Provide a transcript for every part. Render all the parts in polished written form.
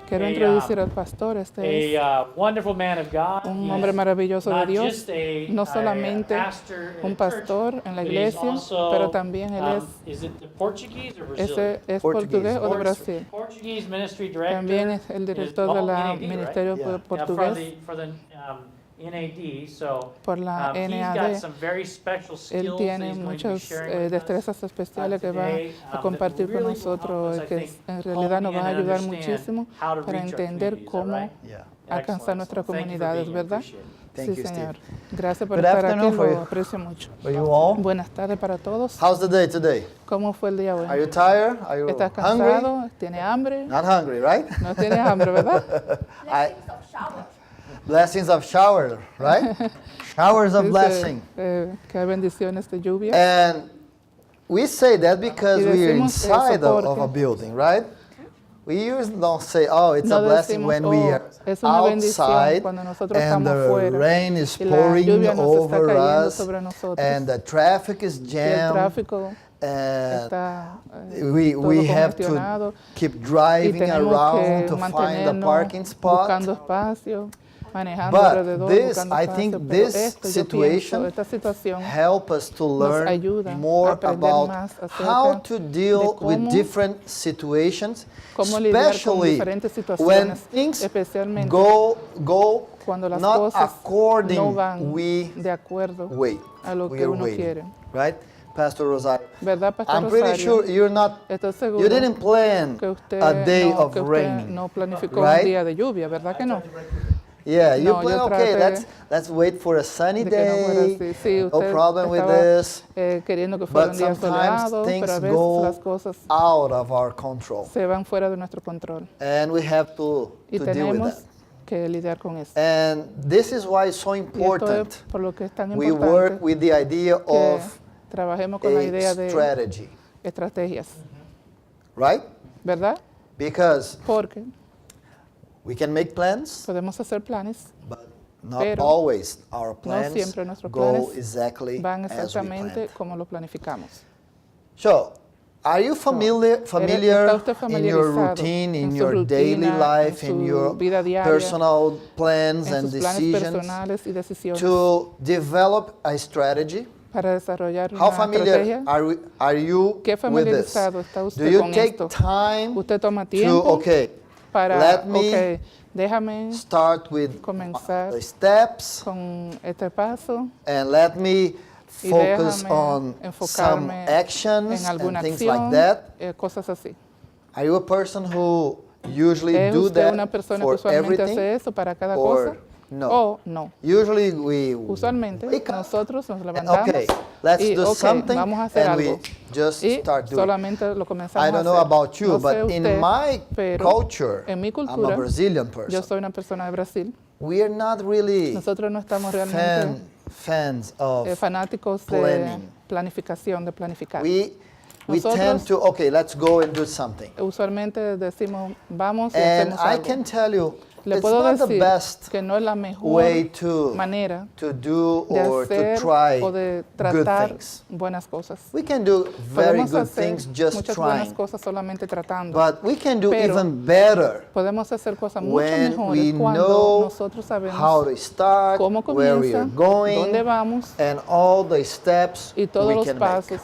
Quiero introducir al pastor. Este es un hombre maravilloso de Dios, no solamente un pastor en la iglesia, pero también él es portugués o de Brasil. También es el director del ministerio portugués por la NAD. Él tiene muchas destrezas especiales que va a compartir con nosotros, que en realidad nos va a ayudar muchísimo para entender cómo alcanzar nuestras comunidades, ¿verdad? Sí, señor. Gracias por estar aquí, lo aprecio mucho. Buenas tardes para todos. How's the day today? ¿Cómo fue el día hoy? Are you tired? Are you ¿Estás hungry? cansado? ¿Tienes hambre? Not hungry, right? No tienes hambre, ¿verdad? Blessings of shower, right? Showers of blessing. Que hay bendiciones de lluvia. And we say that because we are inside of a building, right? We usually don't say, oh, it's a blessing when we are outside and the rain is pouring over us and the traffic is jammed and we have to keep driving around to find the parking spot. But this, I think this situation helps us to learn more about how to deal with different situations, especially when things go not according we are waiting, right? Pastor Rosario, I'm pretty sure you didn't plan a day of rain, right? Yeah, you plan, okay, let's wait for a sunny day, no problem with this, but sometimes things go out of our control, and we have to deal with that. And this is why it's so important we work with the idea of a strategy, right? Because we can make plans, podemos hacer planes, but not always our plans go exactly as we planned. Como lo planificamos. So, are you familiar in your routine, in your daily life, in your personal plans and decisions to develop a strategy? How familiar are you with this? Do you take time to, let me start with the steps and let me focus on some actions and things like that. Are you a person who usually do that for everything? Or no? Usually we wake up and okay, let's do something and we just start doing it. I don't know about you, but in my culture, I'm a Brazilian person. We are not really fans of planning. We tend to, okay, let's go and do something. And I can tell you, it's not the best way to do or to try good things. We can do very good things just trying, but we can do even better when we know how to start, where we are going, and all the steps we can make.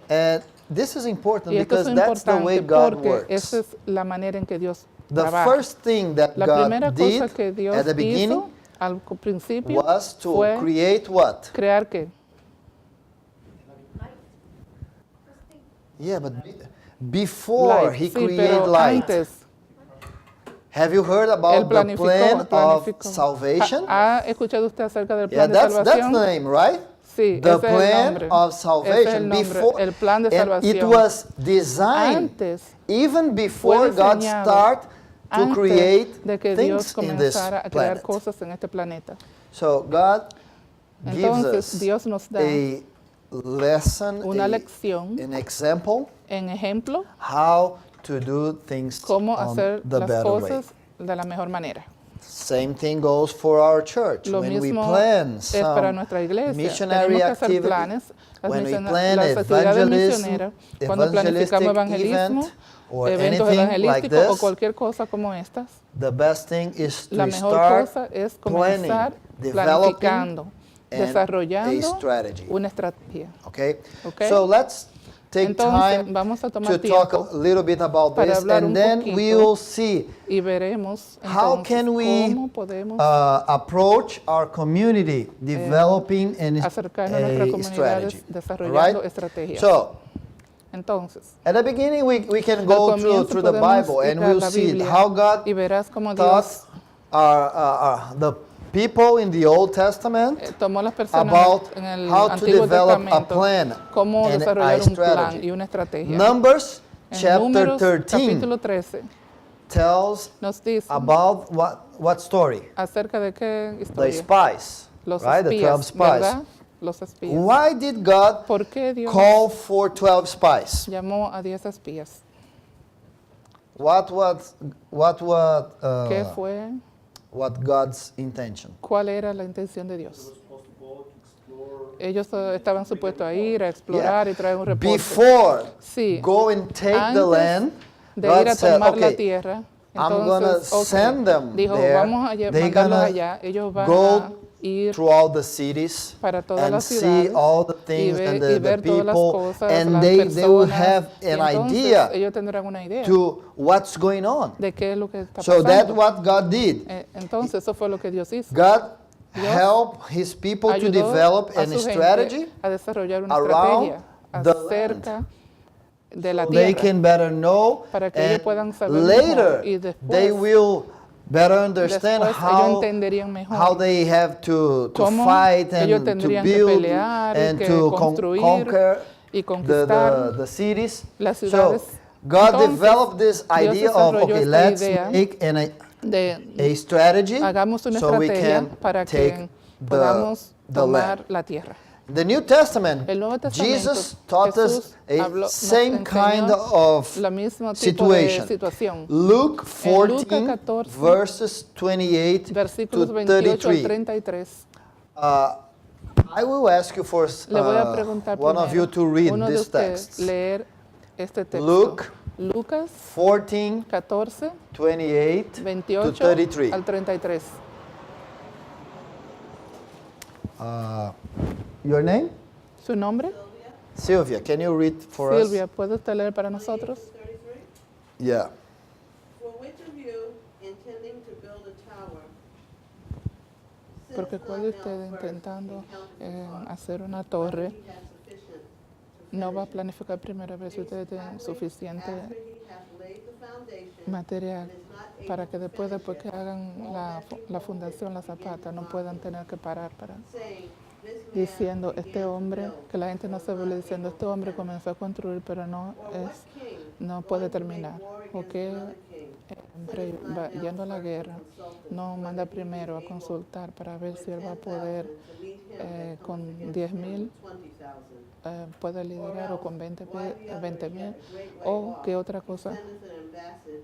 And this is important because that's the way God works. The first thing that God did at the beginning was to create what? Yeah, but before He created light. Have you heard about the plan of salvation? Yeah, that's the name, right? The plan of salvation before, and it was designed even before God started to create things in this planet. So God gives us a lesson, an example, how to do things on the better way. Same thing goes for our church. When we plan some missionary activity, when we plan evangelistic event, or eventos anything like evangelísticos o this, cualquier cosa como estas, the best thing is la to mejor start cosa es planning, comenzar developing planificando, a desarrollando strategy. una estrategia. Okay? Okay? So let's take Entonces, time vamos a tomar to talk tiempo a little bit about para this, hablar and un then poquito we will see y veremos how entonces can we cómo podemos approach our community developing acercarnos a nuestras a comunidades strategy. desarrollando Alright? estrategias. So, Entonces, at the beginning, we can al go comienzo through the podemos Bible, ir and a we'll la see Biblia how God y verás cómo taught Dios the people in the Old Testament tomó las personas about en el how to Antiguo develop a Testamento plan cómo and desarrollar a un plan strategy. y una estrategia. Numbers En chapter Números, 13 capítulo 13, tells nos dice about what story? acerca de qué The historia. spies, Los right? The 12 espías, spies. ¿verdad? Los espías. Why did God ¿Por qué Dios call for 12 spies? llamó a 10 espías? ¿Qué fue? What God's intention? ¿Cuál era la intención de Dios? Ellos estaban supuestos a ir, a explorar y traer un reporte. Before Sí, go and take the antes land, de God ir a said, tomar la okay, tierra, I'm gonna entonces, send them dijo, there. vamos a They're mandarlos gonna allá. Ellos van a go ir throughout the cities para todas and las see ciudades all the y things and ver the todas las people, cosas, and las they will personas. have Y an entonces idea ellos tendrán una idea to what's going on. de qué es lo que está So that's pasando. what God did. Entonces eso fue lo que Dios hizo. God Dios helped His people to ayudó develop a a su strategy gente a desarrollar una around estrategia the acerca de la so they tierra can better know, para que ellos and puedan saber later mejor y they will better understand después ellos how entenderían mejor they have to cómo fight ellos and to tendrían que build pelear y and que to construir conquer y conquistar the cities. las So ciudades. God Entonces, developed this Dios idea of, desarrolló okay, esta let's idea make a de strategy hagamos una so we estrategia can para take que podamos the tomar land. la tierra. The New Testament, El Nuevo Testamento, Jesus taught us Jesús a same nos kind enseñó of la misma tipo de situation. situación. Luke En Lucas 14, 14, verses 28 to Versículos 28 al 33. 33. I will ask you for Le voy a preguntar one of you primero, to read uno de this ustedes text. leer este texto. Luke Lucas 14, 14, 28 to 28 33. al 33. Your name? ¿Su nombre? Sylvia, can you read for Silvia, us? ¿puede usted leer para nosotros? 33? Yeah. For which of you, intending to build a tower, Porque sits cuál not de down ustedes first intentando and counteth his heart, hacer una torre whether he hath sufficient to no va a finish it? planificar primero a ver si ustedes tienen Haply, suficiente after he hath laid the foundation, material and is not able para que to después finish que it, hagan la fundación, la zapata, no puedan tener que parar para saying, This man diciendo began este to hombre, build, que la gente no and se was vuelve not diciendo able este to hombre finish. comenzó a construir pero no Or what king, no going puede to make terminar. war ¿O against qué another king, hombre sitteth not va down yendo a la first to guerra consult no whether manda he be primero a able consultar para ver with si él va a 10,000 poder to meet him that con cometh against 10,000 him with 20,000? puede liderar o con 20 Why the other 20,000 yet a great way o off, qué otra cosa sendeth an ambassage,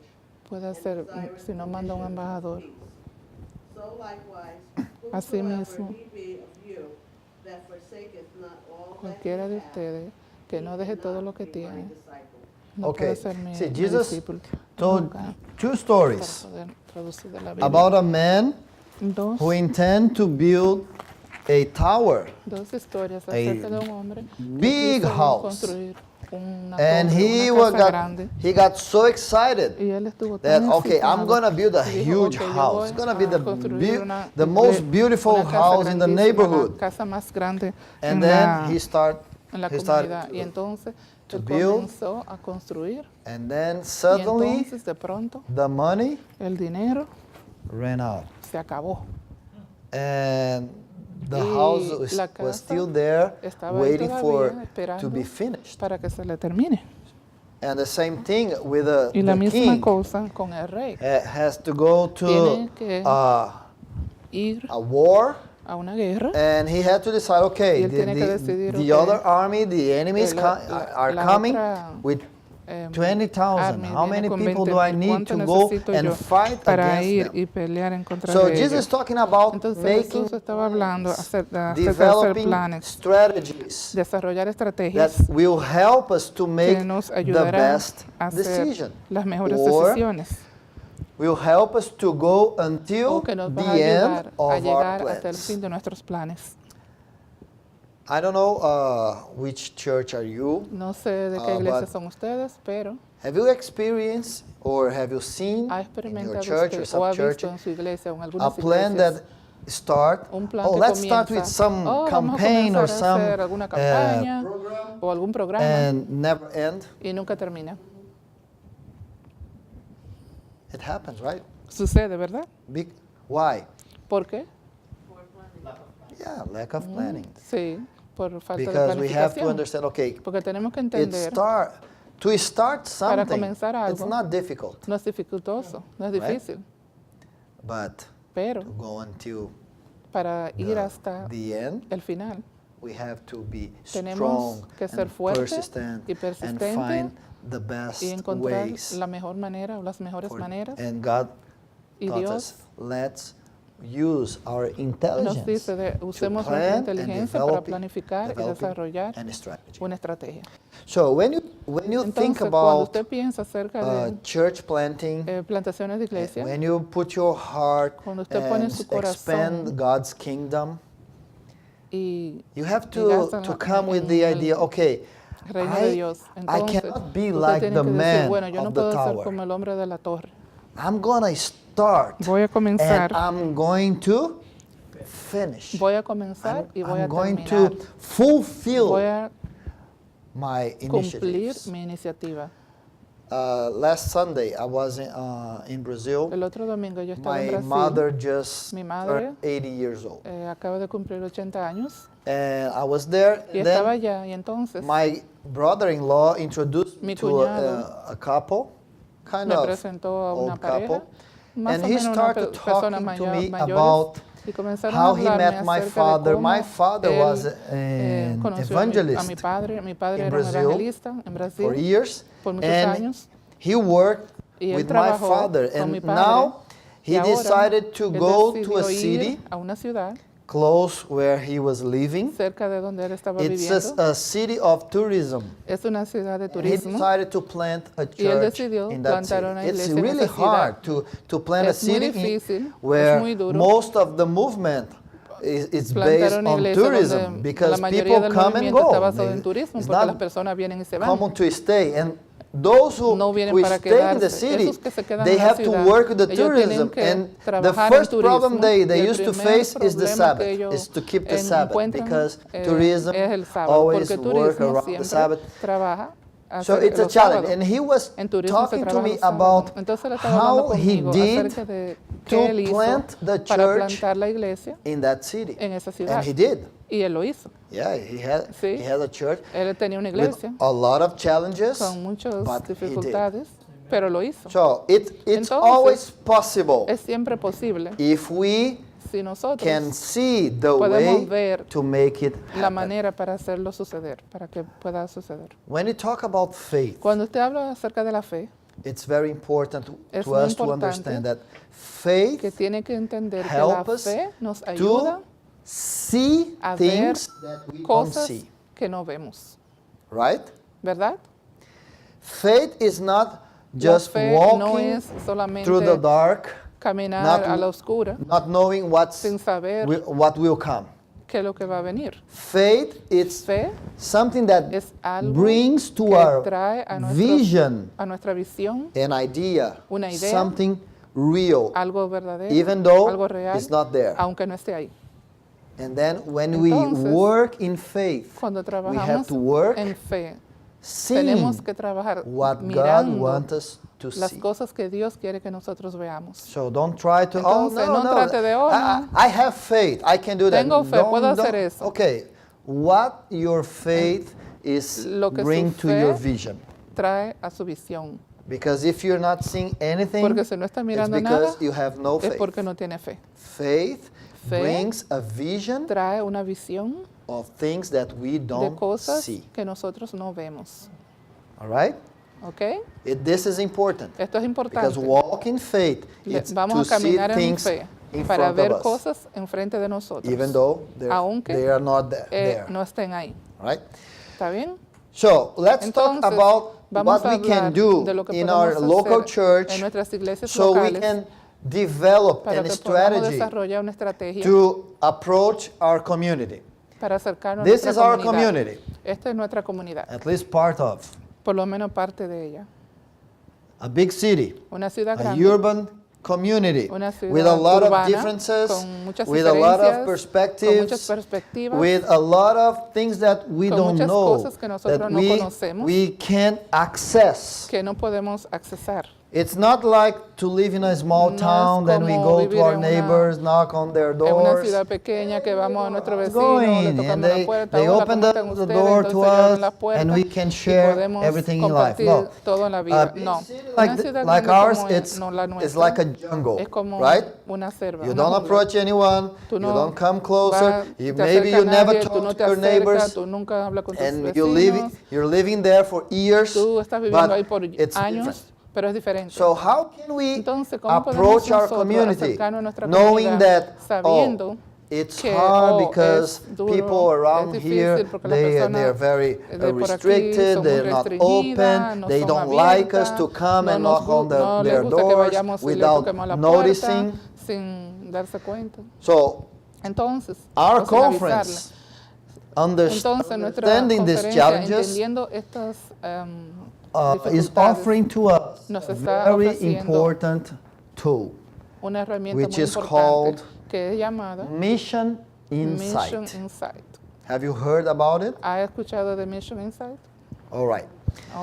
puede and hacer desireth si no manda un conditions of embajador. peace. So likewise, Asimismo, whosoever he be of you, that forsaketh not all that cualquiera he de hath, ustedes que no deje todo lo que cannot be my tiene disciple. no Okay. puede ser mi See, Jesus discípulo. told Nunca. two Para stories poder traducir de la Biblia. about a man Dos who intend to build a tower, historias acerca de un hombre que big quiso house. construir una and torre, he una casa got grande. he got so excited Y él estuvo that tan okay, I'm excitado gonna build a y dijo, huge "Ok, yo house. voy It's gonna be a construir the most beautiful una casa house in the grandísima, neighborhood." la casa más grande And en then la, he started comunidad. Y entonces to él build, comenzó a construir. and then Y suddenly entonces de pronto the money el dinero ran out, se acabó. and the Y house la was casa still there, estaba ahí waiting for todavía esperando to be finished. para que se le termine. And the same thing with Y la the misma king. cosa con el rey. Has to go to Tiene que ir a war, a una guerra. and he had to decide, okay, Y él tiene que decidir, the okay, other army, the enemies la are la coming otra with 20,000. How many people do I need to go and fight para against ir them? y pelear en contra So de Jesus ellos? is talking about Entonces making Jesús estaba hablando acerca de hacer developing planes, strategies desarrollar that estrategias will help us to que make nos the ayudarán best a hacer decision, las mejores or decisiones, will help us to go o until que nos va a the end ayudar a of our llegar hasta el plans. fin de nuestros planes. I don't know which church are you. No sé de qué iglesia but son ustedes, pero have you experienced or have you seen ¿ha in your experimentado church or usted o ha sub-church visto en su iglesia o en a algunas plan iglesias that start, un plan oh, que let's start with comienza, some vamos a campaign or comenzar a hacer some alguna campaña o algún programa and never end? y nunca termina? It happens, right? Sucede, ¿verdad? Why? ¿Por qué? Yeah, lack of planning. Sí, por falta de Because we have to planificación. understand, okay, Porque tenemos que to start para something, comenzar it's algo not difficult, no es dificultoso, no es Right. difícil, but pero to go until para ir hasta the end, el final we have to be tenemos strong que ser and fuertes persistent y and persistentes find the best y encontrar ways. la mejor manera o las mejores maneras. And God Y taught Dios us, let's use our nos intelligence dice de to usemos nuestra plan and inteligencia para develop planificar y developing desarrollar and strategy. una estrategia. So when you think Entonces, cuando about usted piensa acerca de church planting, plantaciones de iglesia, when you put your heart cuando usted pone and su expand corazón God's kingdom, y you have gasta to en come with the el idea, okay, reino de Dios, I entonces cannot be usted like tiene the que decir, man bueno, yo no of the puedo ser tower. como el hombre de la torre. I'm gonna start Voy a comenzar, and I'm going to finish. voy a comenzar y voy a I'm going terminar. to fulfill Voy a my cumplir initiatives. mi iniciativa. Last Sunday, I was in Brazil. El otro domingo yo estaba en My Brasil. mother just Mi madre, turned 80 years old. Acaba de cumplir 80 años And I was there. y And estaba then allá y entonces my brother-in-law introduced me Mi to cuñado a couple, kind me of presentó a una old pareja, couple. más And o he menos una started persona talking to me mayores, about y comenzaron how a he hablarme met my acerca father. de cómo My father él, was an conoció a evangelist mi padre. Mi padre in era un Brazil evangelista en for Brasil years. por muchos And años. he worked Y él with my trabajó father. con mi And padre. now Y he ahora decided to él go to a decidió ir city a una ciudad close where he was living. cerca de donde él estaba It's viviendo. a city of tourism. Es una ciudad de And he turismo. decided to plant a Y él church decidió in that city. plantar una It's iglesia en really esa ciudad. hard to plant a Es muy city difícil, es where muy duro. most of the movement is Plantar based una on iglesia tourism donde because la mayoría people del come and movimiento está go. basado en turismo It's porque las not personas vienen y se van. common to stay. And those No vienen who para stay in the quedarse. city, Esos que se quedan they en la have to ciudad, work with the ellos tienen tourism. que And the trabajar en first problem turismo, they y el used to primer face is the problema Sabbath, que ellos is to keep the Sabbath, encuentran, because es tourism el sábado, always porque work turismo around the siempre Sabbath. trabaja So it's a los challenge. sábados. And he was En turismo se talking to trabaja me los sábados. about Entonces él estaba hablando how he conmigo did acerca de to qué él hizo plant the para church plantar la iglesia in that city. en esa ciudad. And he did. Y él lo hizo. Yeah, he had a church Él tenía una with iglesia a lot of challenges, con muchas but he did. dificultades, pero lo hizo. So it's Entonces, always possible Es siempre posible if we si nosotros can see the podemos way ver to make it la happen. manera para hacerlo suceder, para que pueda suceder. When you talk about faith, Cuando usted habla acerca de la fe, it's very important Es to muy us to importante understand that que faith tiene que entender que la help us fe nos ayuda to see a ver things that we don't cosas see, que no vemos, right? ¿verdad? Faith is not La just fe no walking es solamente through the dark, caminar not- a la oscura not knowing sin saber what will come. qué es lo que va a venir. Faith is Fe something that es algo brings to que our trae a, vision a nuestra visión an idea, Una idea, something real, algo verdadero, even though algo real, it's not there. aunque no esté ahí. And then when we Entonces, work in faith, Cuando we have trabajamos to work en fe, seeing tenemos que trabajar what God mirando wants us to las see. cosas que Dios quiere que nosotros veamos. So don't try to, Entonces, no trate de, I have faith, I can do that. Tengo fe, puedo hacer eso. Okay, what your faith is Lo que su bring to fe your vision. Trae a su visión. Because if you're not seeing anything, Porque si no está it's mirando because nada, you have no es faith. porque no tiene fe. Faith Fe brings a vision Trae una visión of things that we de don't cosas see. que nosotros no vemos. All right? ¿Ok? This is important. Esto es importante. Because walk in faith is Vamos to a see caminar en things fe in para front ver of us, cosas enfrente de nosotros, even though aunque they are not there. no estén ahí. Right? ¿Está bien? So let's talk Entonces, about vamos what a we can hablar de lo do que in podemos our local hacer church en nuestras iglesias so we locales can develop para a que podamos strategy desarrollar una estrategia to approach our community. para acercarnos a This nuestra is our comunidad. community, Esta es nuestra comunidad, at least part of por lo menos parte de ella. a big city, Una ciudad a grande, urban community una ciudad with a lot urbana, of differences, con muchas with a lot diferencias, of con muchas perspectives, perspectivas, with a lot of things that we con don't muchas know, cosas que nosotros that no conocemos, we can't access. que no podemos accesar. It's not like to live in a small No es town, then we como go to vivir our en una- neighbors, knock on their En una doors. ciudad pequeña que vamos a nuestro Go vecino, le in, and tocamos la puerta, they hola, open ¿cómo están the ustedes? door Entonces to ellos abren us, las puertas and we can y share podemos everything in life. compartir No. todo en la A vida. big No, city una ciudad like grande ours, como it's la it's nuestra like a jungle, es como right? una selva. You una don't jungla. approach anyone, Tú you no don't come vas, closer, te maybe acerca you a never nadie, tú talk no to te your acercas, neighbors, tú nunca hablas con tus and vecinos, you're living there for years, tú estás viviendo ahí but por it's años, different. pero es diferente. So how can we Entonces, ¿cómo approach podemos our nosotros community acercarnos a nuestra knowing comunidad that, sabiendo it's que, hard oh, because es duro, people around es here, difícil porque las they personas are very de por aquí restricted, son muy they're not restringidas, open, no they son don't like us abiertas, to come no and nos knock on no les their gusta que doors vayamos y le without toquemos la noticing. puerta sin darse cuenta. So Entonces, our o sin avisarle. conference, Entonces, nuestra understanding these conferencia, challenges, entendiendo estas is dificultades, offering to us nos a está very ofreciendo important tool, una herramienta which muy is importante called que es llamada Mission Insight. Mission Insight. Have you heard about it? ¿Ha escuchado de Mission Insight? All right.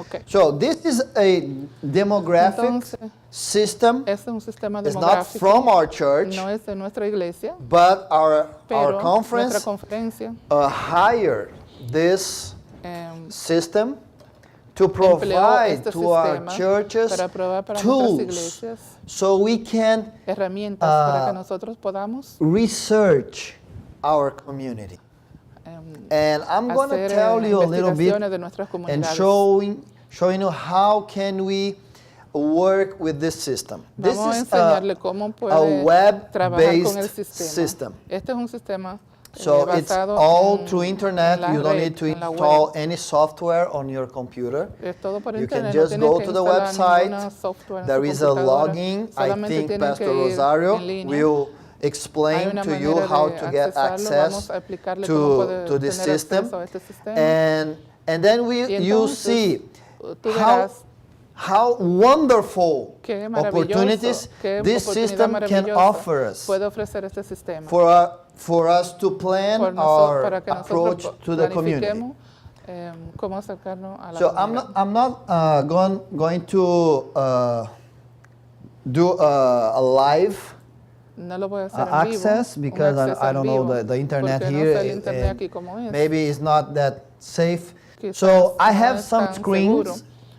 Okay. So this is a demographic Entonces, system. este es un sistema It's not demográfico, from our church, no es de nuestra iglesia, but our pero nuestra conference conferencia hired this em, system to empleó provide este to our sistema churches para probar para nuestras tools iglesias so we can herramientas para que nosotros podamos research our community. And I'm going to hacer tell you a little bit investigaciones de nuestras and comunidades. showing you how can we work with this system. This Vamos a is enseñarle cómo a puede trabajar con el web-based sistema. system. Este es un sistema So it's basado all en, through internet. en la You don't red, need to en la install web. any software on your computer. Es todo por You can internet, just no go tienes to que the instalar website. ninguna software en There su is a computadora. login. I Solamente think tienen Pastor que ir Rosario en línea. will Hay explain una to you manera how de to get accesarlo. access Vamos a explicarle cómo puede to this tener system. acceso a este sistema. And then Y you entonces, see tú how, verás how wonderful qué maravilloso, opportunities qué this oportunidad system can maravillosa offer us puede ofrecer este sistema for us to plan para our que approach nosotros to the community. planifiquemos cómo acercarnos a la So comunidad. I'm not going to do a live No lo voy a hacer en vivo, access un because acceso I en don't know vivo, the internet porque here. no sé el internet aquí cómo es. Maybe it's not that safe. Quizás So I no have es some tan screens seguro.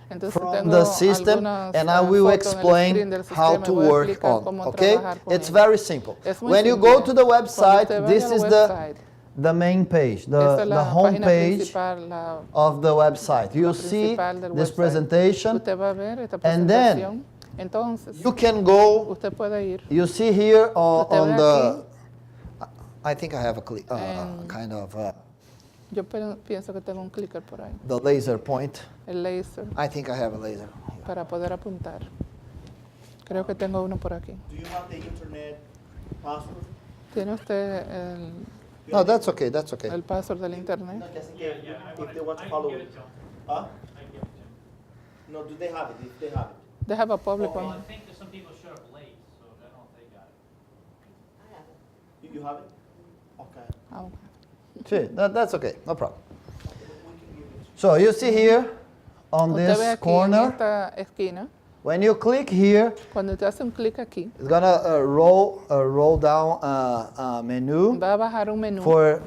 Entonces from tengo the system, algunas, and I will fotos en el screen explain del how sistema to y voy a work explicar on. cómo Okay, trabajar con it's ello. very simple. Es muy When you simple. go to the Cuando website, usted this vaya is al the website, main page, esta es the la home página page principal, la of the website. You see principal del this website. presentation, Usted va a ver esta and then presentación. Entonces, you can go. usted puede ir. You see here Usted on ve the. I think I have a En- kind of Yo pienso que tengo un clicker por ahí, the laser point. el laser, I think I have a laser. para poder apuntar. Creo que tengo uno por aquí. Do you have the internet password? ¿Tiene usted el, No, that's okay. That's okay. el password del internet? No, just in case if they want to follow it. Huh? No, do they have it? If they have it. They have a public Okay. one. I think that some people showed up late, so I don't know if they got it. You have it? Okay. Ah, ok. See, that's okay. No problem. So you see here on Usted ve this aquí en corner, esta esquina, when you click here, cuando usted hace un clic aquí, it's gonna roll down a menu va a bajar un menú for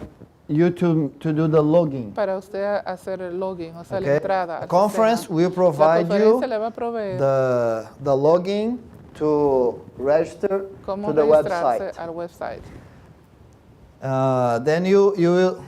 you to do the login. para usted hacer el login, o sea, la Okay. entrada The al conference sistema. will La provide you conferencia le va a proveer the login to register cómo to the registrarse website. al website. Then you will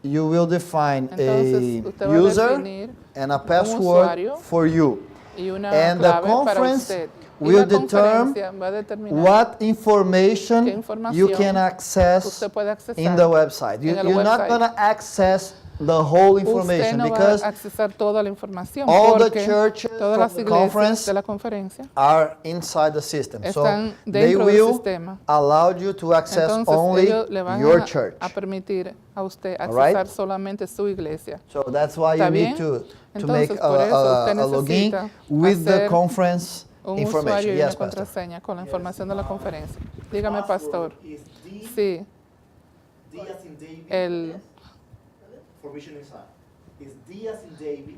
you will define Entonces, a usted va a user definir and a un password usuario for you. y una And the clave para conference usted. Y will la determine conferencia va a determinar what qué information información you can access usted puede accesar in the website. en el You're not website. going to access the whole Usted information no va because a accesar toda la información all the porque churches todas las from the iglesias conference de la conferencia are inside the system. So están they dentro del will sistema. allow you to access Entonces only ellos le van your church. a permitir a usted All right? accesar solamente su iglesia. So that's why you ¿Está need bien? to make Entonces, por eso usted a login necesita with the hacer conference un information. usuario y Yes, una Pastor. contraseña con la información de la conferencia. Dígame, pastor. Is D, Sí, D as in David. el... Formation inside. Is D as in David.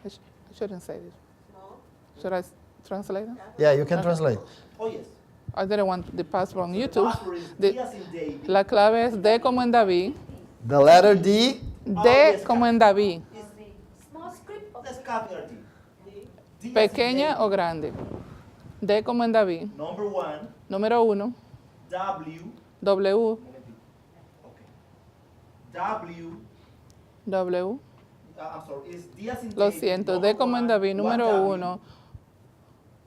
I shouldn't say this. No? Should I translate it? Yeah, you can translate. Oh, yes. I didn't want the password on YouTube. Password is The- D as in David. La clave es D como en David. The letter D, D como en David. Let's copy our D. D as in Pequeña David. o grande. D como en David. Number 1, Número 1. W. W. Okay. W. W. I'm sorry. Is D as in Lo David. siento. number D como en one, David. one Número W, 1.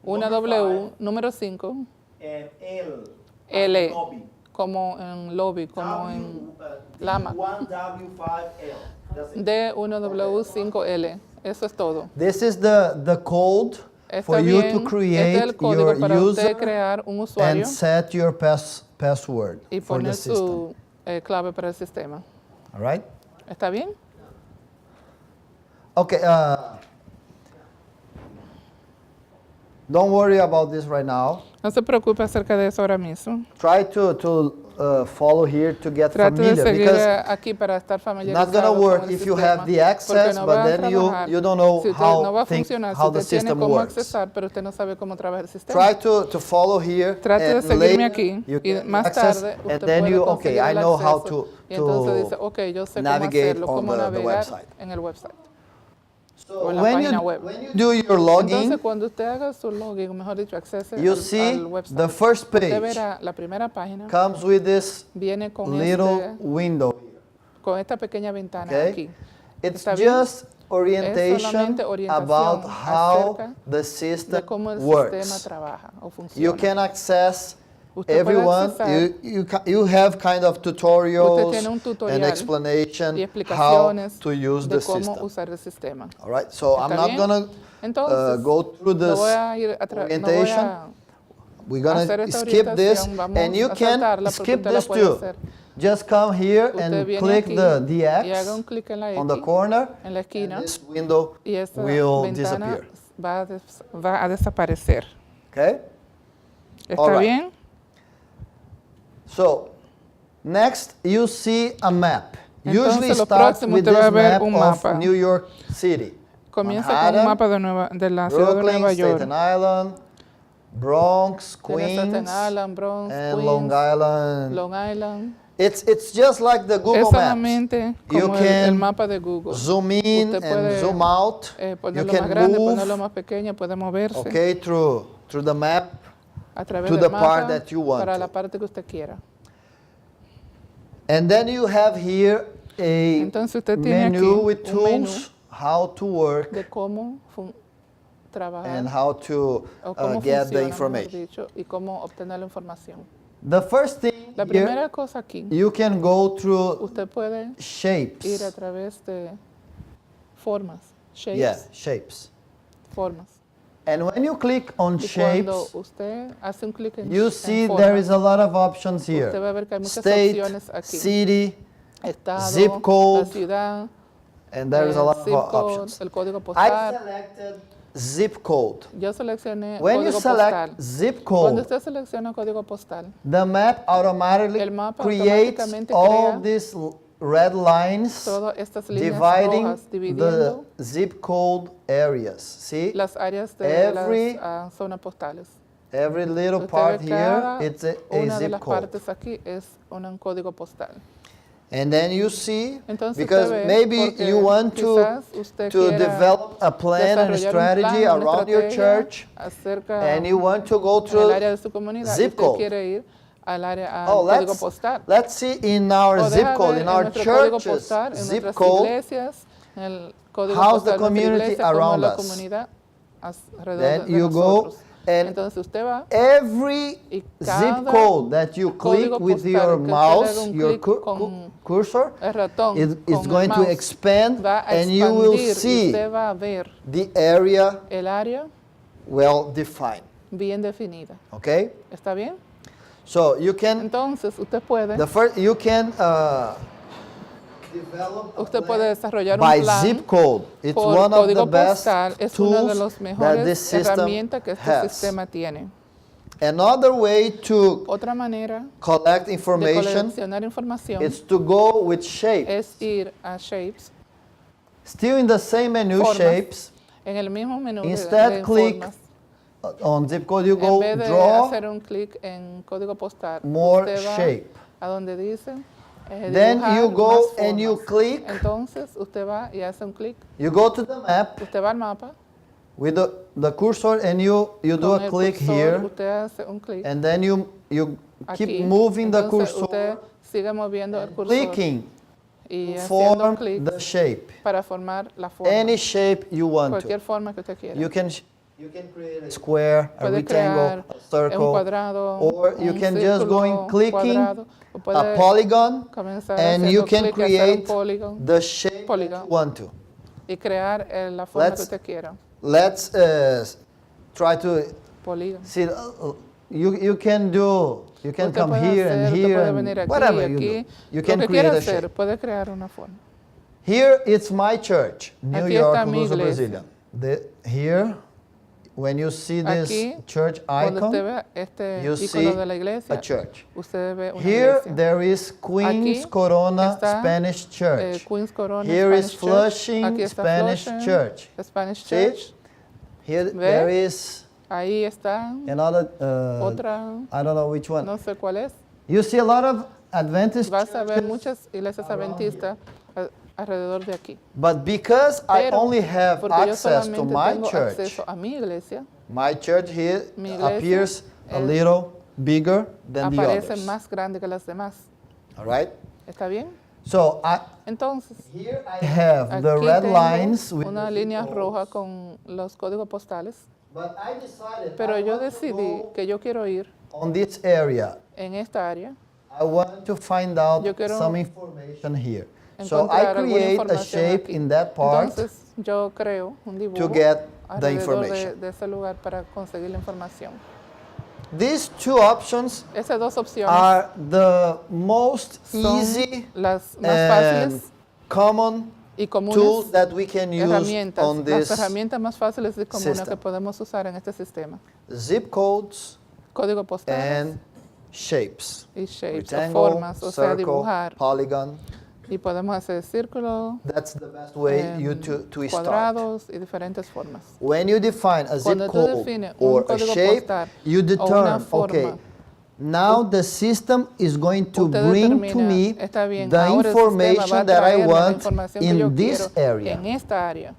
Una number W. five, Número 5. and L. L. Lobby. Como en lobby. Como en lama. D1W5L. That's it. D1W5L. Eso es todo. this is the code Está for you bien. to Este es create el código your para usted user crear un usuario and set your password y for the poner system. su clave para el sistema. All right? ¿Está bien? Okay. Don't worry about this right now. No se preocupe acerca de eso ahora mismo. Try to follow here to get Trate de familiar seguir because aquí para estar it's familiarizado not gonna con work el if you sistema, have the porque access, no but va a then trabajar. you don't know Si usted no va a how funcionar, si how the usted tiene system cómo works. accesar, pero usted no sabe cómo trabaja el sistema. Try to follow here Trate de and seguirme later aquí you y get más access, tarde and usted then puede you conseguir I el know how acceso. Y entonces dice, ok, yo sé cómo navigate hacerlo, on cómo the navegar website. en el website. So o en la when página web. you do your login, Entonces, cuando usted haga su login, o mejor dicho, accese you al see website, the first usted page verá la primera página comes with this viene con, little window. con esta pequeña ventana Okay? aquí. It's ¿Está bien? just orientation solamente orientación about how acerca the De system cómo el sistema works. trabaja o You funciona. can access Usted puede everyone. accesar, You have kind of usted tutorials tiene un tutorial and explanation y how explicaciones to use de the cómo system. usar el sistema. All right. So I'm ¿Está not bien? gonna Entonces, go through no this voy a ir no voy orientation. a We're hacer gonna esta skip this, orientación, vamos and you a can saltarla porque skip usted la this puede too. hacer. Just come here Usted and viene click aquí the y haga X un clic en la on the X corner, en la esquina and this window y esta will ventana disappear. va a desaparecer. Okay. ¿Está All right. bien? So next you see a map. Entonces, Usually lo starts próximo with usted va this a ver map un of mapa. New York City. Comienza con Manhattan, un mapa de la ciudad de Brooklyn, Nueva York. Staten Island, Bronx, Tiene Staten Queens, Island, Bronx, and Queens, Long Island. Long Island. It's just like the Es Google Maps. solamente You como el can mapa de Google. Zoom in Usted and puede, zoom out. You ponerlo más can grande, ponerlo move, más pequeño, puede moverse okay, through the map a través to del the part mapa that you want para to. la parte que usted quiera. And then you have here a Entonces usted tiene menu aquí with un menú tools, how to work de cómo trabajar and how to o cómo get the funciona, mejor information. dicho, y cómo obtener la información. The first thing La here, primera cosa aquí, you can go through usted puede ir a shapes. través de formas, shapes, Yeah, shapes. formas. And when you click on Y cuando shapes, usted hace un clic en, you en see formas, there is a lot of options usted here. va a ver que hay muchas State, opciones aquí. city, Estado, zip code, la ciudad, and there is a el lot of zip code, options. el código I postal. selected zip code. Yo seleccioné When you código select postal. zip Cuando code, usted selecciona código postal, the map automatically el mapa creates automáticamente all crea these red lines todas estas líneas dividing rojas the dividiendo zip code areas. See, las áreas de every- las zonas postales. every little Usted part ve here, cada it's a una de zip las code. partes aquí es un código postal. And then you see, Entonces because usted ve, maybe porque you want quizás usted to quiera develop a plan and a desarrollar un strategy plan, una around your estrategia church, acerca and you want to go en el through área de su comunidad y zip usted code. quiere ir al área, al Oh, código postal. let's see in our O zip deja code, ver in en our nuestro código churches, postal, en zip nuestras code, iglesias, en el código how's the postal de nuestra community iglesia, cómo es around la us. comunidad alrededor Then de you go nosotros. and Entonces usted va every y zip cada code that you click código with postal your que usted le mouse, haga un your clic con cursor, el ratón, it's con going el to mouse, expand va a and you will expandir y see usted va a ver the area el área well defined. bien definida. Okay? ¿Está bien? So you can, Entonces usted puede, you can develop a usted plan puede desarrollar by un plan zip code. It's por one of the código best postal. Es una de tools las that this mejores system herramientas que este has. sistema tiene. Another way to Otra manera collect de information coleccionar información is to go with shape. es ir a Shapes, Still in the same menu, formas. shapes. En el mismo menú Instead, de click formas. on zip code, you En go vez de draw hacer un clic en código postal, more usted va shape. a donde dice Then dibujar you go más and you formas. click. Entonces usted va y hace un clic, You go to the map usted va al mapa, with the cursor and you do con a el click cursor, here, usted hace un clic and then you keep aquí. moving the Entonces cursor, usted sigue moviendo el cursor clicking y to haciendo form clic the shape. para formar la forma, Any shape you want cualquier to. forma que usted quiera. You can create a square, a Puede rectangle, crear a un circle, cuadrado, or you un can just go in círculo, clicking cuadrado, o a puede polygon, comenzar and haciendo you can clic y hacer un create polígono the shape that Polygon. you want to. y crear la forma que Let's- usted quiera. Let's try to Polígono. see. You can Usted come puede here and hacer, usted here puede and venir aquí, whatever you aquí. do. You Lo can que create quiera a hacer, shape. puede crear una forma. Here it's my church, New Aquí York, está mi Luso, iglesia. Brasilia. Here, when you see this Aquí, church Cuando usted icon, ve este you see icono de la iglesia, a church. usted ve una Here iglesia. there is Queens Aquí Corona está, Spanish Church. Queens Corona Here is Spanish Church. Flushing Aquí está Spanish Flushing Church. Spanish See? Church. Here ¿Ve? there is Ahí está another, otra, I don't know which one. no sé cuál es. You see a lot of Adventist Vas a ver churches, muchas iglesias adventistas alrededor de aquí. but because I Pero only have porque yo access to solamente my tengo church, acceso a mi iglesia, my church here Mi iglesia appears a es- little bigger than the aparece others. más grande que las demás. All right? ¿Está bien? So Entonces, here I have the aquí red tengo lines with una the línea zip roja codes. con los códigos postales, But I decided pero I yo want to decidí go que yo quiero ir on this area. en esta área, I want to find out Yo quiero some information here. So I encontrar alguna create a información shape aquí. in that part Entonces, yo creo un dibujo to get the alrededor information. de ese lugar para conseguir la información. These two options Esas dos opciones are the most son easy las más and fáciles common y comunes tools that we can use herramientas, on las this herramientas más fáciles y comunes system. que podemos usar en este sistema. zip codes Código postales and shapes. y shapes, o Rectangle, formas, o sea, circle, dibujar. polygon. Y podemos hacer círculos, That's the best way you to start. cuadrados y diferentes formas. When you define a zip Cuando tú code defines un or a código shape, postal you o una determine, forma, okay, now the system is going to usted bring to determina, me está bien, the ahora el sistema va a information that I traerme la want información que yo in this quiero area. en esta área.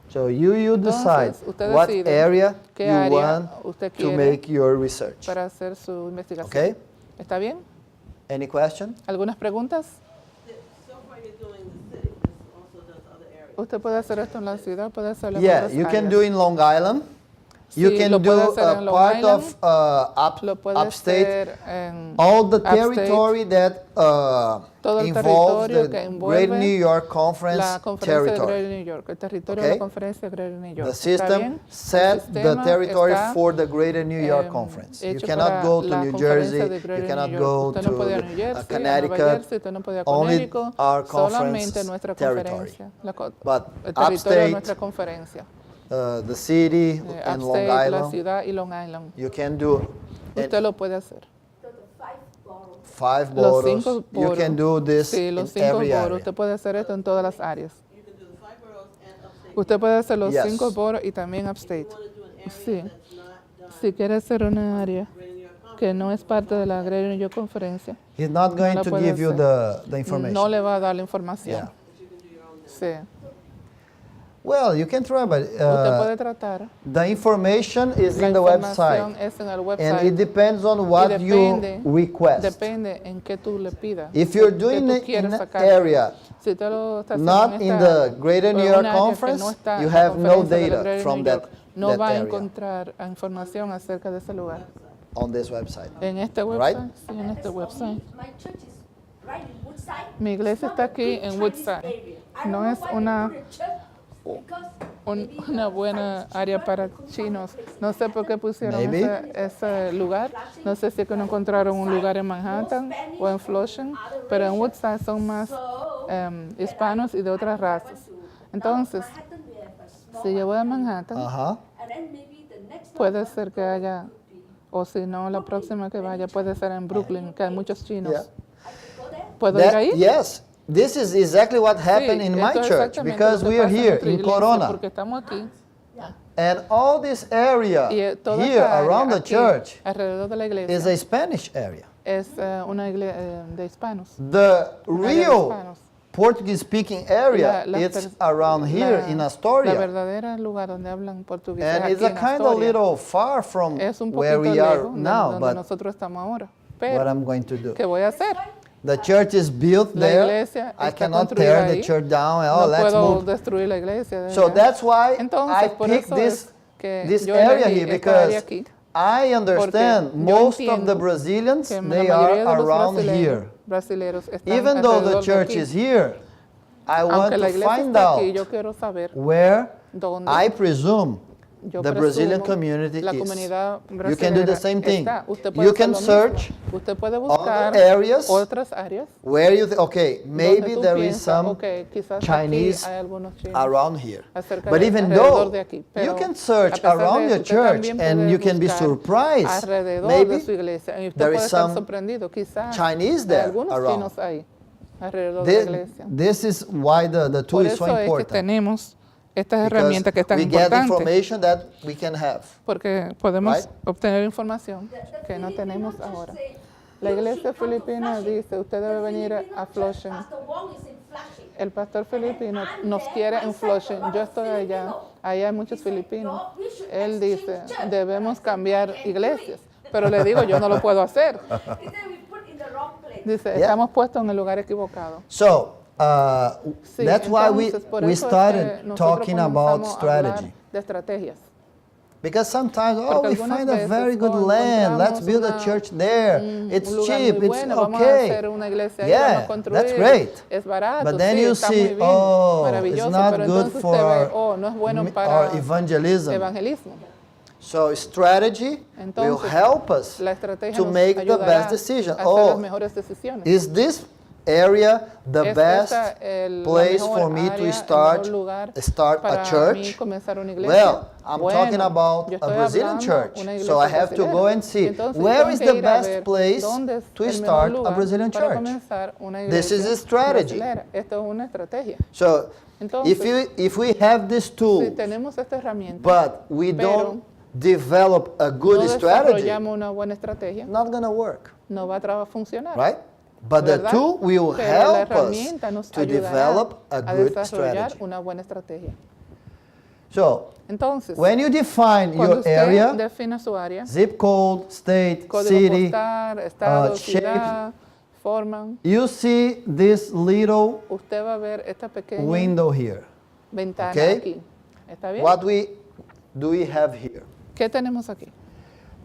So you decide Entonces, usted what decide area qué you área want usted to quiere make your research. para hacer su investigación. Okay? ¿Está bien? Any question? ¿Algunas preguntas? So far you're doing the city, this also does other areas. Usted puede hacer esto en la ciudad, puede hacerlo en Yeah, otras you can áreas. do in Long Island. You Sí, can lo do puede hacer a en Long part Island, of lo puede upstate. hacer en All the upstate, territory that todo el involves territorio the que envuelve Greater New York Conference la conferencia de territory. Greater New York, el territorio Okay. de la conferencia de Greater New York. The ¿Está system bien? set El the sistema territory está, for the Greater New York Conference. You hecho cannot para go to la New conferencia Jersey, de you Greater cannot New York. go Usted no puede ir a New to Jersey, a Nueva Connecticut, Jersey, usted no puede ir a only Connecticut, our solamente conference nuestra territory. conferencia, But el territorio de upstate, nuestra conferencia. the city in Long Upstate, la Island, ciudad y Long Island. you can do Usted lo puede hacer. 5 Los boroughs. 5 You boroughs. can do this Sí, in los 5 every boroughs. area. Usted puede hacer esto en todas las áreas. You can do the 5 boroughs and upstate. Usted puede hacer los Yes. 5 boroughs y también upstate. You want to do an area Sí. that's not done Si quiere hacer una área Greater New York Conference. que no es parte de la Greater New York Conferencia, He's not going la to puede give you hacer. the information. no le va a dar la información. Yeah. But you can do your own. Sí. Well, you can try, but Usted puede tratar. the information is La in the información website. es en el And website. it depends on what depende- you request. Depende en qué tú le pidas. If you're qué doing tú it in quieres an sacar. area Si tú lo estás haciendo not en in esta the Greater New o York un área que Conference, no está you en la have no conferencia de la data Greater from New that, York, no that va a area encontrar información acerca de ese lugar. on this website. En este Right? website, sí, en este website. My church is right in Woodside. Mi iglesia It's está not a aquí big en Chinese Woodside. area. I No don't know es why they una- put a church, because maybe, Una buena área para chinos. No sé por qué pusieron Maybe. ese lugar. No sé si es que no encontraron un lugar en Manhattan o en Flushing, pero en Woodside son más hispanos y de otras razas. Entonces, Manhattan, we have a small si yo voy a Manhattan, Uh-huh. and then maybe the next puede ser que haya, o si no, la próxima que vaya puede ser en Brooklyn, que hay muchos chinos. Yeah. I could go there. ¿Puedo ir ahí? Yes, this is exactly what happened Sí, in my esto es church exactamente because lo que we are pasa en here nuestra in iglesia, Corona. Porque estamos aquí. And all this area Y toda here esta área around the aquí, church alrededor de la is iglesia, a Spanish area. es una iglesia de hispanos. The Un área de real hispanos. Portuguese speaking area La- it's las around here in La Astoria. verdadera lugar donde hablan portugués es And aquí it's a en kind of Astoria. little far from Es un where poquito we are lejos de now, donde but nosotros estamos ahora. what Pero, I'm going to do. ¿qué voy a hacer? The church is built La there. iglesia I está cannot construida tear the ahí. church down. Oh, No let's puedo move. destruir la iglesia. de So allá. that's why Entonces, I por picked eso this es que this yo area elegí here esta área because aquí, I understand porque yo most of the entiendo Brazilians que la they mayoría are de los around here. brasileños están Even though the alrededor de church aquí. is here, I want Aunque la to iglesia find está aquí, out yo quiero saber where dónde I presume yo the presumo Brazilian community la is. comunidad You can do the brasilera same thing. está. Usted puede You hacer can lo mismo. search Usted puede buscar other areas otras áreas where you okay, maybe donde tú there is piensas, some okay, quizás Chinese aquí hay algunos chinos around here. acerca But de- even alrededor though de aquí. you Pero can a search pesar de around eso, your usted church también and puede you can be buscar surprised. alrededor de Maybe su iglesia y usted there puede is estar some sorprendido. Quizás Chinese hay there algunos around. chinos ahí alrededor de la iglesia. This is why the tool Por is so eso es que important. tenemos estas Because herramientas que están we get importantes, information that we can have. porque podemos Right? obtener información The que no Filipino tenemos church ahora. say, La "You iglesia should come to filipina Flushing." dice, usted debe The venir Filipino a church, Flushing. Pastor Wong is in Flushing. El pastor filipino I'm nos there, quiere I en said, Flushing. "What Yo a estoy allá. Filipino." Allá hay muchos He said, filipinos. "No, we should Él dice, exchange church." debemos I said, cambiar "We can't do iglesias. it." Pero le digo, yo no lo puedo hacer. He said, "We put in the wrong place." Dice, Yeah. estamos puestos en el lugar equivocado. So Sí, that's why entonces, por we eso es que started nosotros talking about comenzamos a hablar strategy. de estrategias. Because sometimes, Porque we algunas find a veces, very good land. Let's encontramos build a una- church there. It's un lugar cheap. muy It's bueno, vamos a hacer okay. una iglesia ahí, Yeah, vamos a construir, that's great. es barato, But then sí, you está see, muy bien, oh, it's maravilloso, not pero good entonces for usted ve, oh, no es bueno para our evangelism. evangelismo. So strategy will Entonces, help us La estrategia to nos make the ayudará best decision. a hacer las Oh, mejores decisiones. is this area the ¿Es best esta la place mejor for me área, to el start mejor lugar a para mí church? comenzar una iglesia? Well, I'm Bueno, talking about yo a estoy Brazilian hablando church. una iglesia So I have to brasilera. go and see Entonces, yo where tengo is que the ir a best ver place dónde es to el mejor start a lugar Brazilian para church. comenzar una This is iglesia a strategy. brasilera. Esto es una estrategia. So Entonces, if we have this si tool, tenemos esta herramienta, but we pero don't develop a good no strategy, desarrollamos una buena estrategia, not going to work, no va a funcionar. right? But the ¿verdad? tool will Pero la help us herramienta nos to ayudará develop a a good desarrollar strategy. una buena estrategia. So Entonces, when you define cuando your usted area, define su área, zip code, state, código city, postal, estado, shape. ciudad, forman, you see this little usted va a ver esta pequeña window here. ventana Okay. aquí. ¿Está bien? What do we have here? ¿Qué tenemos aquí?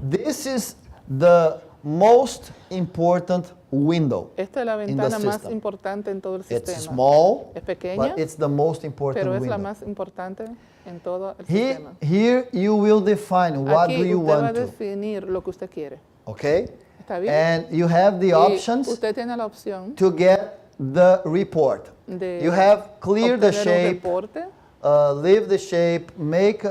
This is the most important window. Esta es la in the ventana más system. importante en todo el It's sistema. small, Es pequeña, but it's the most important pero es la window. más importante en todo el Here, sistema. here you will define what Aquí do you usted va a want to, definir lo que usted quiere. okay? ¿Está bien? And you have the Y options usted tiene la opción to get the report. de You have clear the obtener un shape, reporte, leave the shape, make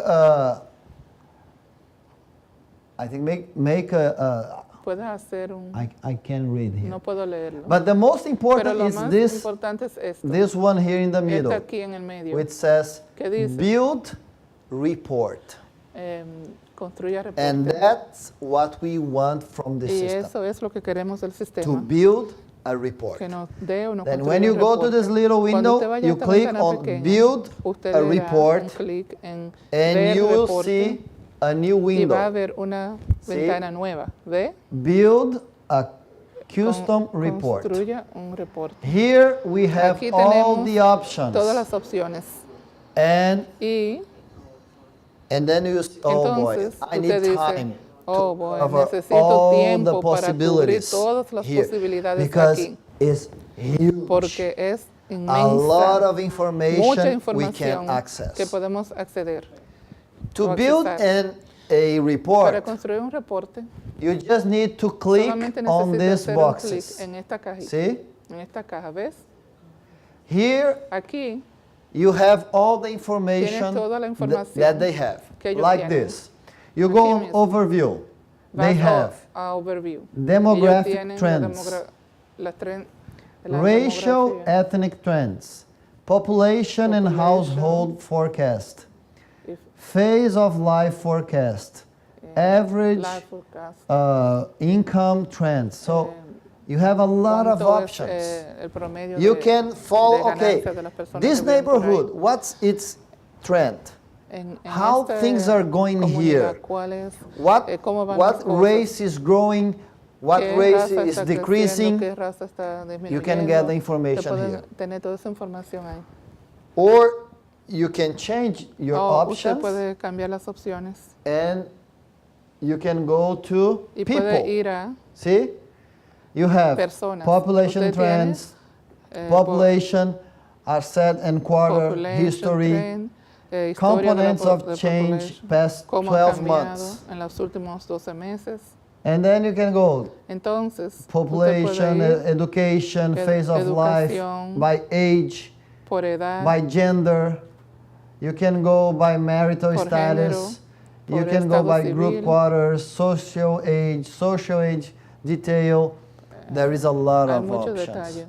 I think make a puede hacer un... I can't read here. No puedo leerlo. But the most Pero important lo is más this importante es esto. this one here in the Este middle, aquí en el medio. which says ¿Qué dice? build report. Construya reporte. And that's what we want from the Y system. eso es lo que queremos del To sistema. build a report. que nos dé o nos Then construya when you un go to reporte. this little Cuando usted window, vaya a you esta click ventana on pequeña, build usted a le da un report, clic en and ver you will reporte see a new y va a window. ver una See? ventana nueva. ¿Ve? Build a custom report. Construya un reporte. Here we have Aquí all tenemos the options. todas las opciones. And Y then you see, oh boy, entonces I usted need dice, time oh to boy, cover necesito all the tiempo para cubrir possibilities todas las here posibilidades because aquí. it's huge. Porque es A lot inmensa, of mucha information we can información access. que podemos acceder. To o build accesar. a Para report, construir un reporte, you just need to click solamente on necesita these hacer un clic boxes. en esta cajita. See? En esta caja, ¿ves? Here Aquí you have all the information toda la información that they have, que ellos like tienen. this. You Aquí go on mismo. overview. They vas have a overview. demographic Ellos tienen trends, la racial demografía. ethnic trends, population and Population. household forecast, If- phase of life forecast, average life forecast. income trends. So Eh, you have a lot of ¿Cuánto es, options. el promedio You de- can de follow, okay, ganancias de las personas this que viven por ahí? neighborhood, what's its trend? En How esta things are going comunidad, here. ¿cuál es, What, cómo van las what cosas? race is growing? What ¿Qué race raza is está creciendo? decreasing? ¿Qué raza está You can get the disminuyendo? information Usted puede here. tener toda esa información ahí. Or you can change your O usted options puede cambiar las opciones and you can go to y puede people. ir a See? You have personas. population Usted tiene, trends, po- population, asset and quarter population history, trend, historia de la components po- of de change population, past cómo ha 12 cambiado months. en los últimos 12 meses. And then you can go Entonces, usted population, puede ir education, phase of life, educación, by age, por edad, by gender. You can go by marital Por status. género, You por can go estado by civil. group quarters, social age detail. There is a lot hay of muchos options detalles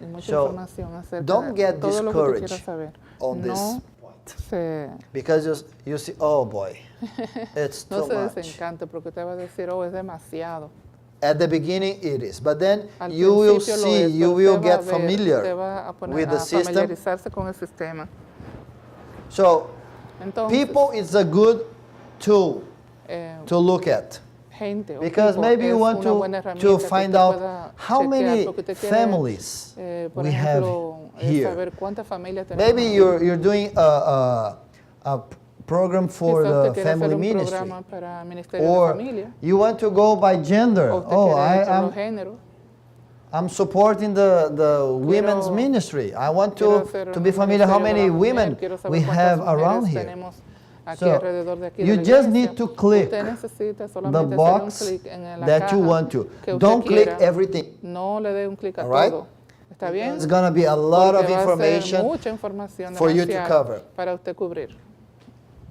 y mucha So, información acerca don't de get todo lo que usted quiera discouraged saber. on this No point. se, because you see, oh boy, it's no too se much. desencante porque usted va a decir, oh, es demasiado. At the beginning it is, but then Al you will principio lo see, es, you pero will usted va a get ver, familiar usted va a poner with the a system. familiarizarse con el sistema. So Entonces, people is a good tool eh, to look at. gente o Because tipo maybe you es want una buena to herramienta que find usted out pueda how chequear, many porque usted quiere, families por we have ejemplo, here. saber cuántas familias tenemos. Maybe you're doing a program for Quizá usted the quiere hacer family un ministry, programa para el Ministerio de or Familia, you want to go by gender. o usted Oh, quiere ir por los I'm géneros. I'm supporting the women's ministry. I want Quiero hacer to un be familiar how ministerio de many la mujer, women quiero saber we cuántas have mujeres around here. tenemos aquí So, alrededor de aquí de you la just iglesia. need to click Usted necesita the solamente hacer un box clic en la that caja you want to. que usted Don't click quiera. everything. No le dé un clic a All right? todo. ¿Está bien? It's going to be a lot of Porque va a ser information, mucha información for you to demasiada cover. para usted cubrir.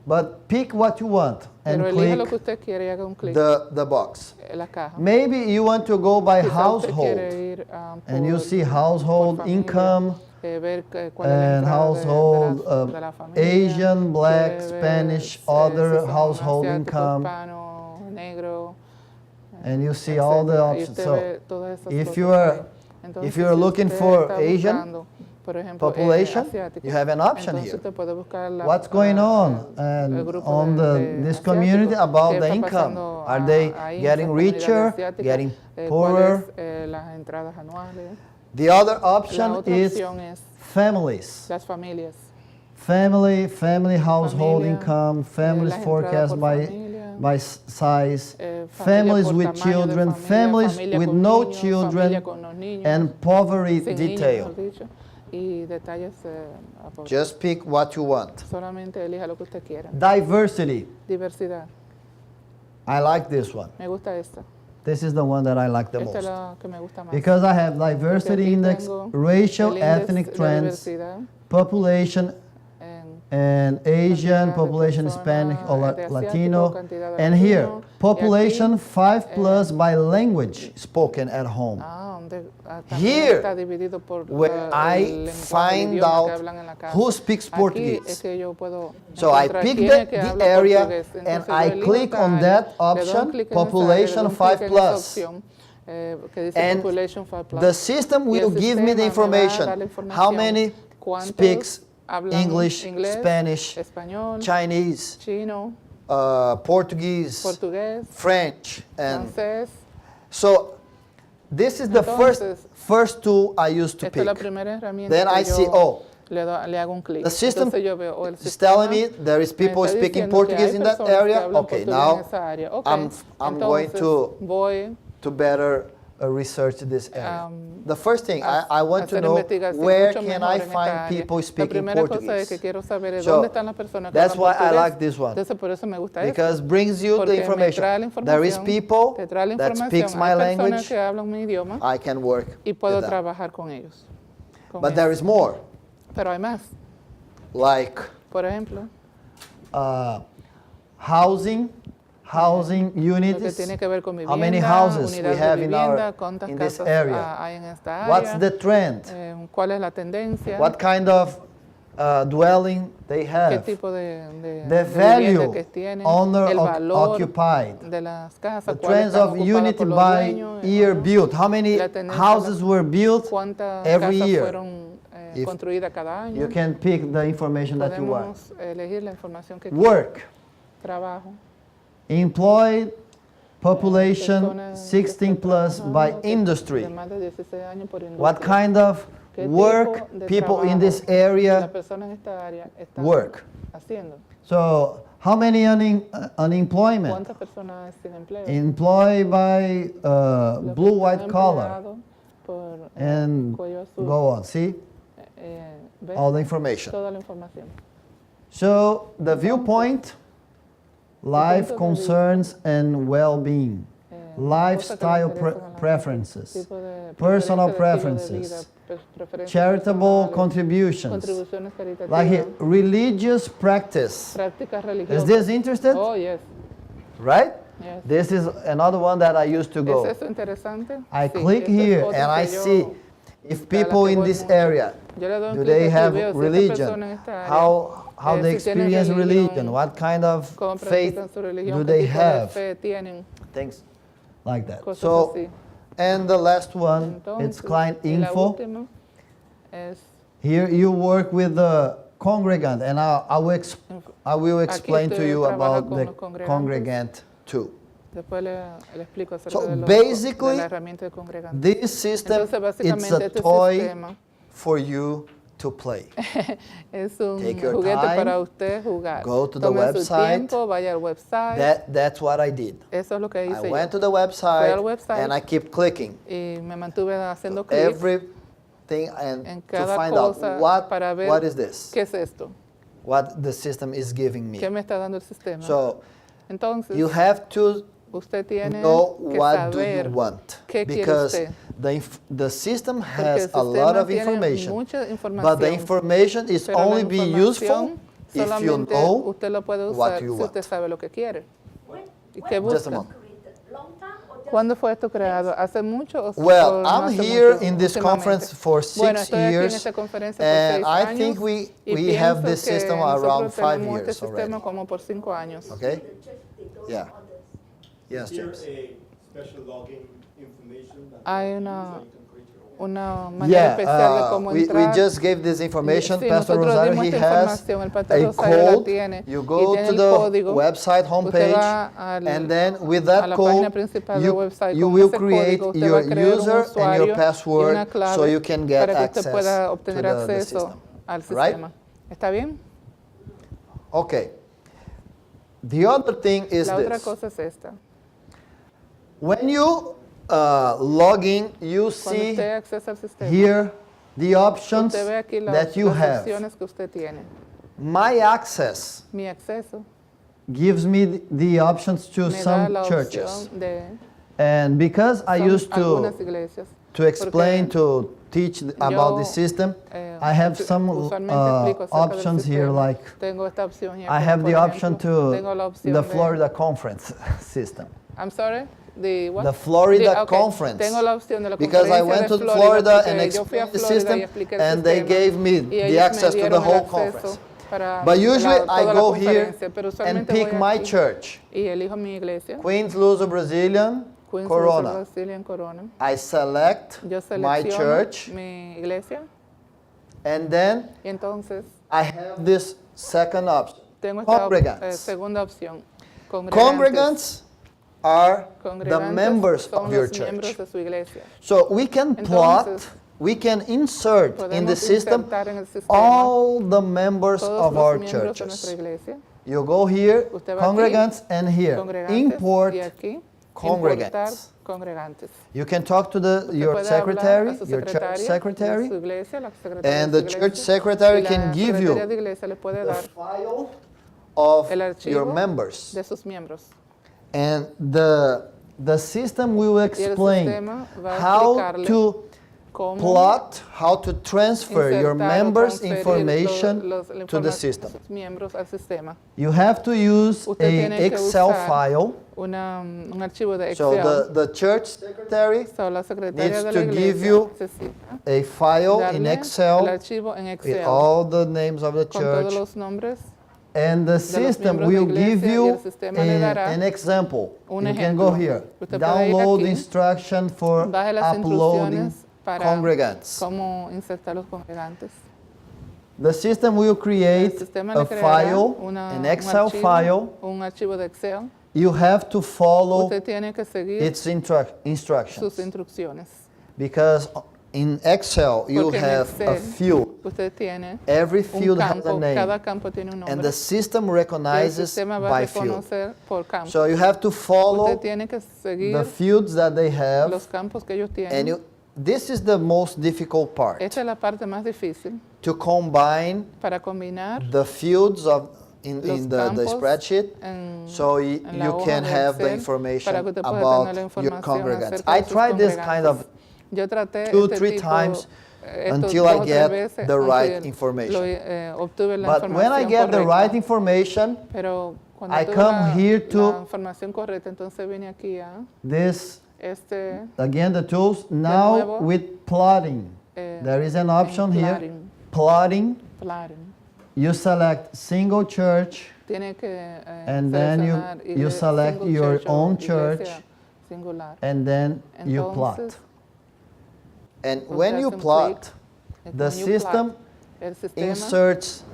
but pick what you want and Pero elija lo que click usted quiere y haga un clic the box. en la caja. Maybe you want to go by Quizá usted household, quiere ir, and you por- see household por familia, income, ver cuál es la and entrada household de la familia, Asian, black, quiere ver, Spanish, si other son household asiático, income, hispano, negro, and you see all the etcétera. Y options. usted So ve todas esas if cosas you are- ahí. Entonces, if you are si looking usted for está Asian buscando, por ejemplo, population, asiático, you have an option entonces here. usted puede buscar la- What's going on el and grupo on de this asiáticos, community about qué the está income? pasando, Are they ahí en getting esa comunidad richer, asiática, getting cuáles, poorer? las entradas anuales. The other La option otra is opción es families. las familias. Family household Familia, income, families las entradas forecast por familia, by size, familia families por with tamaño de children, familia, families familia with con no niños, children, familia con los niños, and poverty sin niños, detail. mejor dicho, y detalles a poco. Just pick what you want. Solamente elija lo que usted quiera. Diversity. Diversidad. I like this one. Me gusta esta. This is the one that I like the Esta es most. la que me gusta más. Because I have Porque diversity aquí index, tengo racial, el índice ethnic de trends, diversidad population, en and Asian, cantidad de population personas, Hispanic or de asiático, Latino, cantidad de and here, latino, y population aquí, 5+ by language spoken at home. donde también Here, está dividido por where el I lenguaje, el find idioma out que hablan en la casa. who speaks Aquí es Portuguese. que yo puedo So I encontrar pick quién es que the habla area portugués. and Entonces I yo elijo click esta on área, that le doy un option, clic en esa área, le doy population un clic en esa 5+. opción, que dice And population 5+. the system Y el will give me the sistema me va a dar la information. How información. many ¿Cuántos speaks hablan English, inglés, Spanish, español, Chinese, chino, Portuguese, portugués, French, and francés? so this is the Entonces, first tool I used to Esta es la pick. primera herramienta Then que I see, yo oh, le hago un clic. the system Entonces yo veo, el is telling me sistema there is people me está speaking diciendo que hay Portuguese in that personas que area. hablan Okay, portugués en now esa área. Ok, I'm going entonces voy to better research this area. The first thing a I want to hacer know, investigación where mucho can mejor I en esta find área. people La speaking primera cosa es Portuguese? que quiero saber es So, dónde están las personas que that's hablan why I portugués. like this one. Entonces por eso me gusta Because esto. brings you Porque the me information. trae la There is información, people te trae la that información. speaks my Hay personas language. que hablan mi idioma I can work y puedo with them. trabajar con ellos. con But there ellos. is more, Pero hay más. like Por ejemplo, housing lo que units. tiene que ver con vivienda, How many houses we unidades have de in vivienda, our cuántas in this casas area? hay en esta What's área, the trend? cuál es la tendencia, What kind of dwelling they qué have? tipo de The vivienda value, que tienen, owner el valor occupied. de las casas, The cuáles trends están of ocupadas unit por los by dueños, year built. How many la tendencia, houses were built cuántas every casas year? fueron If construidas cada año. You can pick the information that you want. Podemos elegir la información que Work. trabajo. Employed population Personas que 16 están plus by trabajando, industry. de más de 16 años por What industria. kind of ¿Qué tipo work de people in trabajo this las area personas en esta área están work? haciendo? So how many unemployment? ¿Cuántas personas sin empleo? Employed by Los que blue, están white collar, empleados por and cuello azul. go on. See ¿Ves? all the information. Toda la información. So the viewpoint, life punto de concerns and well-being, Cosas que lifestyle le interesan a la preferences, gente, tipo de personal preferencias de estilo de preferences, vida, preferencias charitable personales, contributions, contribuciones caritativas, like religious practice. prácticas Is religiosas. this interested? Oh, yes. Right? Yes. This is another one that I used to ¿Es go. eso interesante? I Sí, click esta es here otra and I que yo- see if a la people que in voy this mucho. area, Yo le doy un do clic they aquí y have veo si esta religion? persona en esta área, How they si tienen experience religion? religión, What kind of cómo faith practican su religión, do qué they tipo de have? fe tienen, Things like that. cosas So, así. and the last one, it's Entonces, client y la info. última es Here you work with the congregant, and I will explain to usted you trabaja about con the los congregantes. congregant too. después le explico acerca So de, de basically, la herramienta de congregante. this system, Entonces, it's básicamente a este toy sistema for you to play. es un Take your juguete time, para usted jugar. go to the Tome su website. tiempo, vaya al website. That's what I did. Eso es lo que I hice went yo. to the website, al website. and I keep clicking Y me mantuve haciendo clic everything and en to cada find out cosa para ver what is this, qué es esto, what the system is giving me. qué me está dando el sistema. So Entonces, you have to usted tiene know que what do saber you want, qué quiere because usted. the system Porque has el a lot sistema of tiene information, mucha but the información, information is pero la only be useful información if you solamente know usted lo puede what usar you si usted want. sabe lo que quiere. ¿Y When qué was Just a busca? moment. created? Long time or just ¿Cuándo fue esto creado? ¿Hace mucho o Well, no I'm hace here mucho? in this Últimamente. conference for Bueno, 6 estoy aquí en years, esta conferencia por and 6 I años think we y have pienso this que system nosotros around 5 tenemos years este sistema already. como por 5 años. Okay? the church they don't Yeah. others? Yes, Is there James. a special login information that Hay you una- use that you can create your own? Una manera especial de cómo we entrar. just gave this information. Sí, Pastor nosotros Rosario, dimos he esta has información. El pastor a Rosario la code. tiene. You Y go tiene to el the código. website Usted homepage, va and then with a that la página code, principal del website. you Con will ese create código, usted va your a crear un user and usuario your y una password clave so you can get para que access usted pueda to obtener the acceso system. al Right? sistema. ¿Está bien? Okay. The other thing is La otra this. cosa es esta. When you log in, you Cuando see usted accesa al sistema, here the options usted ve aquí that you las have. opciones que usted tiene. My access Mi acceso gives me the options to me da some la churches. opción de And because I son used algunas to iglesias. explain, porque to teach about yo, the system, eh, I have some usualmente explico acerca del options here, sistema. like Tengo esta opción here, I como have por the option ejemplo, to tengo la opción the de- Florida Conference system. I'm sorry? The what? The Florida Okay, Conference. Tengo la opción de la Because I conferencia went de to Florida, Florida porque and yo fui a explained the Florida y system, expliqué el and they sistema, gave me y the ellos me access to the dieron el whole acceso conference. para But usually I toda la go here conferencia, pero and usualmente pick voy my aquí church, y elijo mi iglesia, Queens Luso Brazilian, Queens Corona. Lutheran City en Corona. I select Yo my selecciono church, mi iglesia and then y entonces I have this second option. tengo esta Congregants. segunda opción. Congregants are the Congregantes members son of your los church. miembros de su iglesia. So we can plot, we can insert in the Podemos system insertar en el sistema all the members todos of los our miembros de nuestra churches. iglesia. You go here, Usted va congregants, and here, Congregantes, import y aquí congregants. importar congregantes. You can talk to Usted your puede secretary, hablar a su your church secretaria de secretary, su iglesia, la secretaria and de the su church iglesia, secretary y la can give secretaria you de iglesia le puede the dar file of el your archivo members. de sus miembros. And the system will Y el explain sistema va a how explicarle to cómo plot, how to transfer your insertar o members' transferir information la to the información system. de sus miembros al sistema. You have to use Usted tiene an que Excel usar file. un archivo de So Excel. the church secretary So, la secretaria needs de to la give iglesia you necesita a file in darle el Excel archivo en with Excel all the names of the con todos church, los nombres. and the los system miembros de will iglesia, give y you el sistema le dará an example. un You can go ejemplo. here. Usted puede ir Download aquí, instruction for baje las uploading instrucciones para congregants. cómo insertar los congregantes. The system will El create sistema a le creará file, an un Excel archivo, file. un archivo de Excel. You have to follow Usted tiene que seguir its instructions, sus instrucciones. because in Excel you Porque en have a Excel field. usted tiene Every un field has a campo, cada name, campo tiene un and nombre. the system Y el recognizes sistema va a by field. reconocer por campo. So you have to Usted follow tiene que seguir the fields that they have, los campos que ellos and tienen. this is the most difficult part, Esta es la parte más difícil to combine para combinar the fields in los the campos spreadsheet, en, so en la you hoja can de have the Excel information para que usted pueda about tener la your información congregants. acerca I de sus tried this kind of congregantes. Yo traté 2, este 3 tipo, times esto until dos I o tres get veces the right antes information. obtuve la But when I información get the correcta. right information, Pero cuando I tuve come here to- la información correcta, entonces vine aquí a this, este the tools, now nuevo, with plotting. eh, There is an option en here, plotting. plotting. You select single church, Tiene que and then seleccionar you select single your church o own iglesia church, singular. and then you plot. Entonces, And usted when you hace un plot, clic, the when you plot, system el sistema inserts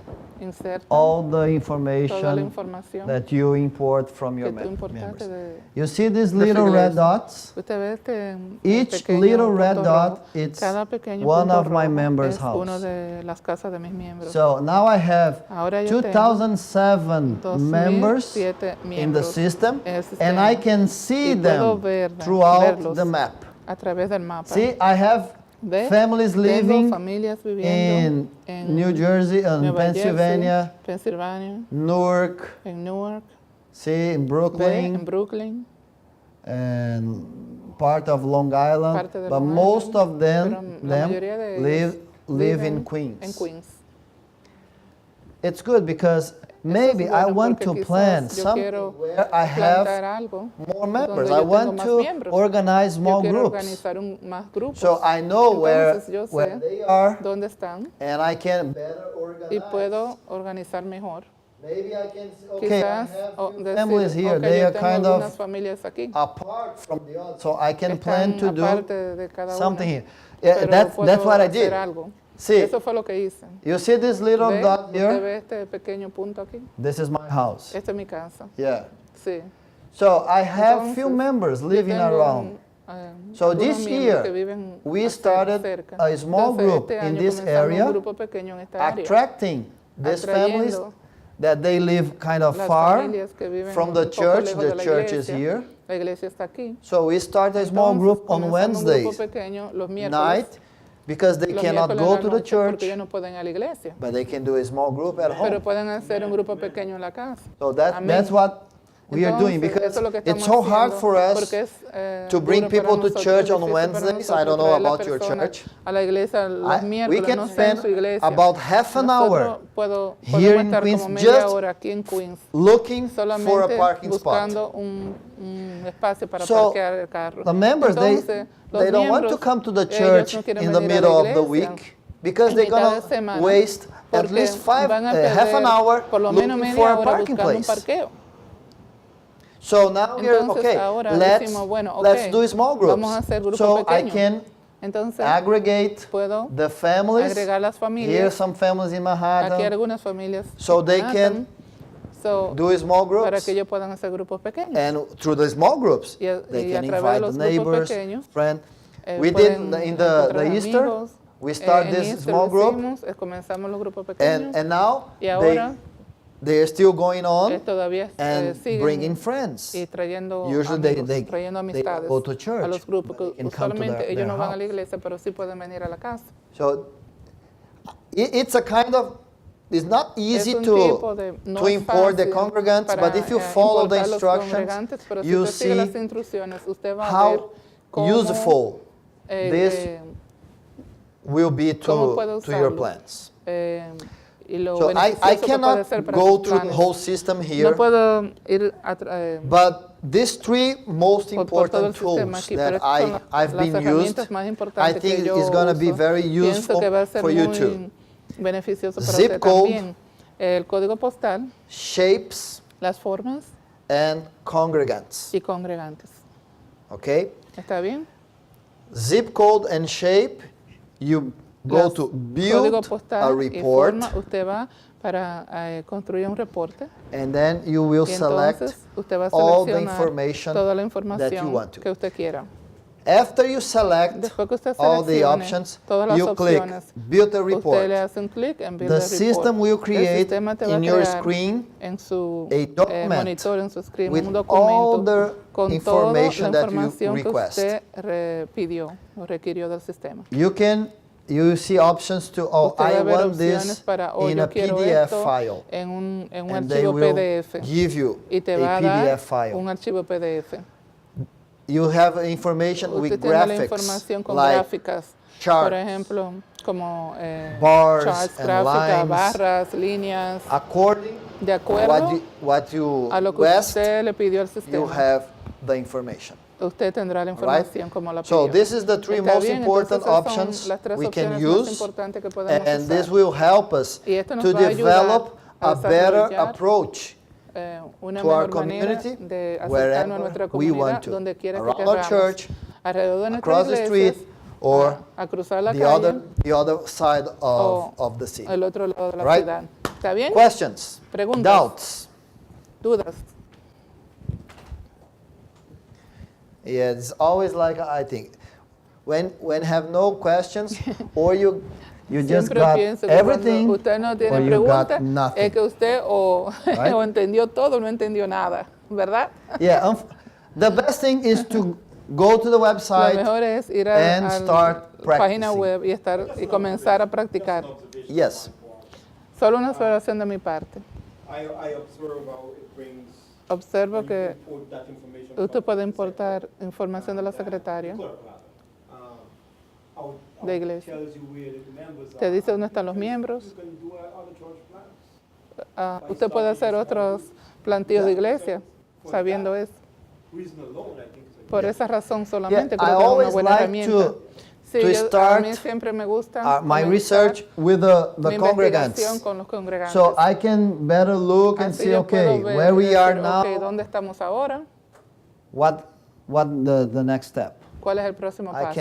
inserta all the toda la information información that you import from your que tú importaste members. de You see these su little red iglesia. dots? Usted ve este Each pequeño little red punto dot, rojo. it's Cada pequeño one punto of my rojo members' es uno house. de las casas de mis miembros. So now I have Ahora yo tengo 2007 members 2007 in the miembros system, en el and I sistema. can see Y puedo them throughout verlos the map. a través del mapa. See, I have ¿Ve? families Tengo living familias viviendo in New Jersey and Nueva Pennsylvania, Jersey, Pensilvania, Newark, en Newark, see, in ¿ve? Brooklyn, En Brooklyn, and part of Long Island, parte de but Long most Island, of pero them la mayoría de ellos live in viven Queens. En Queens. It's good because maybe I bueno want porque to quizás plan yo something quiero where I plantar have algo more members. donde I yo want tengo más to miembros. organize Yo small quiero groups. organizar más grupos. So I know Entonces yo where sé they are, dónde están and I can better organize. y puedo organizar mejor. Maybe I can say, okay, I Quizás have few decir, families here. ok, They yo are tengo kind algunas of familias aquí apart from the others, so I can que plan están to aparte do de cada something una, here. Yeah, pero that's puedo what I hacer did. algo. See, Eso fue lo que hice. you see this little ¿Ve? dot ¿Usted here? ve este pequeño punto aquí? This is my house. Esta es mi casa. Yeah. Sí. So I have few Entonces, members yo living tengo, around. So algunos this miembros que year, viven we cerca. started a small Entonces, group este in año this comenzamos area, un grupo pequeño en esta área, attracting these families atrayendo that they live kind of las far familias que viven from un the poco church. lejos The de la church is iglesia. here. La iglesia está aquí. So we start a small Entonces, group on comenzamos un Wednesdays grupo pequeño los miércoles, night because they los cannot miércoles go en la to the noche, church, porque ellos no pueden ir a la iglesia, but they can do a small group at pero home. pueden hacer un grupo pequeño en la casa. So Amén. that's what we are doing, Entonces, because eso es lo que it's estamos so hard haciendo, for us porque es, to bring duro para people to nosotros, church on difícil para Wednesdays. I don't nosotros know traer las about your personas church. a la iglesia los We miércoles, can no sé en spend su iglesia. about half an Nosotros hour podemos here in estar Queens como media just hora aquí en Queens, looking for a solamente parking spot. buscando un espacio para So, parquear el carro. The members, Entonces, los they don't want to miembros, come to the ellos church no quieren in the venir a middle la of the iglesia week because en they're mitad going de to semana, waste at porque least van a half an perder hour por lo menos looking media for a hora parking buscando un place. parqueo. So now here, Entonces, okay, ahora let's decimos, bueno, let's okay, do small vamos a groups. hacer grupos So I pequeños. can Entonces, aggregate puedo the families. agregar las Here familias. some families in Aquí Manhattan. algunas familias So they Manhattan. can So, do small para groups. que ellos puedan hacer grupos pequeños. And through the small groups, Y they a can través de invite los the grupos neighbors, pequeños, friends. We did pueden in the encontrar Easter, amigos. we start En this Easter small group, decimos, comenzamos los grupos pequeños. and now Y ahora they're still going on todavía and siguen bringing friends. y trayendo Usually amigos, trayendo they amistades go to church. a los grupos. They Que can come to usualmente ellos no van a la house. iglesia, pero sí pueden venir a la casa. So it's a kind of, it's not easy un tipo de, to import the fácil congregants, para, but if you follow the importar los instructions, congregantes, pero si you usted sigue las see instrucciones, usted va a ver how cómo, useful this will be cómo puede to your usarlo. plans. Y lo So I beneficioso que puede cannot ser para go sus through the planes. whole system here, No puedo ir but these three most por todo el important sistema tools aquí, pero that estas son I've las been used, herramientas más I importantes think que yo is going to be uso. very Pienso useful que va a ser for you muy too. beneficioso para Zip usted code, también. El código postal, Shapes las formas and congregants. y congregantes. Okay? ¿Está bien? Zip code and shape, you go Las to código build a postal y report, forma, usted va para construir un reporte and then you will y select entonces usted va a all the seleccionar information toda la that you información want to. que usted quiera. After you select Después que usted all the seleccione options, todas las you click opciones, build a usted le report. hace un clic en Build The a system Report. will El create sistema te va a in your crear screen en su a document monitor, en su screen, with un all the documento con toda la information that you información que request. usted pidió o requirió del sistema. You see options to, oh, Usted va I a ver want opciones this para, in yo a quiero PDF esto file. en un And they archivo will PDF give you y te a va a dar PDF file. un archivo PDF. You have information Usted with tiene la graphics, información con like gráficas, charts, por ejemplo, como bars charts, and gráficas, lines. barras, líneas, According de acuerdo what you a lo que request, usted le pidió al you sistema. have the information. Usted tendrá la Right? información como la So pidió. this is the three ¿Está most bien? important Entonces, esas son options las tres we can opciones más use, importantes que podemos and usar. this will help us Y esto nos to va a ayudar develop a a better desarrollar approach una to our mejor manera community, de acercarnos a nuestra wherever we want comunidad, to, donde quiera que around our queramos, church, alrededor de nuestra across the iglesia, street, or a cruzar la the calle other side o of the city. el otro lado de la Right? ciudad. ¿Está bien? Questions? Preguntas. Doubts? Dudas. Yeah, it's always like I think when have no questions or you just Siempre got pienso que everything cuando usted no or tiene you got preguntas, nothing. es que usted o, Right? o entendió todo o no entendió nada, ¿verdad? Yeah, the best thing is to go to the Lo website mejor es ir and a start la página practicing. web y comenzar a practicar. Yes. Solo una observación de mi parte. I observe how it brings. Observo you que import that information usted from puede the importar información de la secretaria clerk, rather. How de iglesia. tells you where the members Te are. dice dónde están los miembros. You can do other church plans. Usted puede hacer otros plantillos de iglesia sabiendo eso. Reason alone, I think is a Por esa razón solamente Yeah, I creo que es una always buena like herramienta. Sí, to a start mí siempre me gusta my comenzar research with the mi congregants. investigación con los congregantes. So I can better look and Así see, yo puedo okay, ver where y we are decir, now, okay, ¿dónde estamos ahora? what the next step. ¿Cuál es el próximo I paso?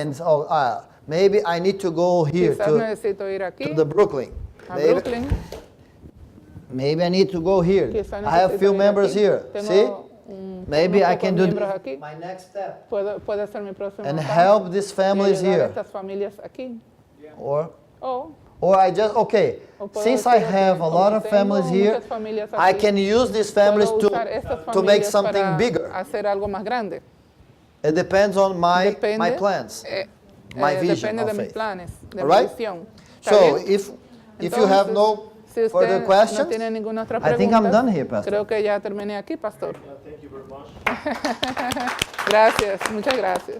can, maybe I need to go here Quizás to necesito ir aquí, the Brooklyn. a Maybe, Brooklyn. maybe I need to go here. Quizás I have necesito few ir members aquí. here. Tengo See? Maybe unos I pocos can do miembros this. aquí. My next step. Puede ser mi próximo And paso. help these Y families ayudar a here. estas familias aquí. Or I just, okay, O puedo since I decir, ok, have a como lot of tengo families here, muchas familias I aquí, can use these families puedo usar estas to make familias something para bigger. hacer algo más grande. It depends on my Depende, plans, my vision depende de of mis faith. planes, de All mi right? visión. ¿Está So bien? if you have Entonces, no si usted further no questions, tiene ninguna otra I think pregunta, I'm done here, Pastor. creo que ya terminé aquí, pastor. Thank you very much. Gracias, muchas gracias.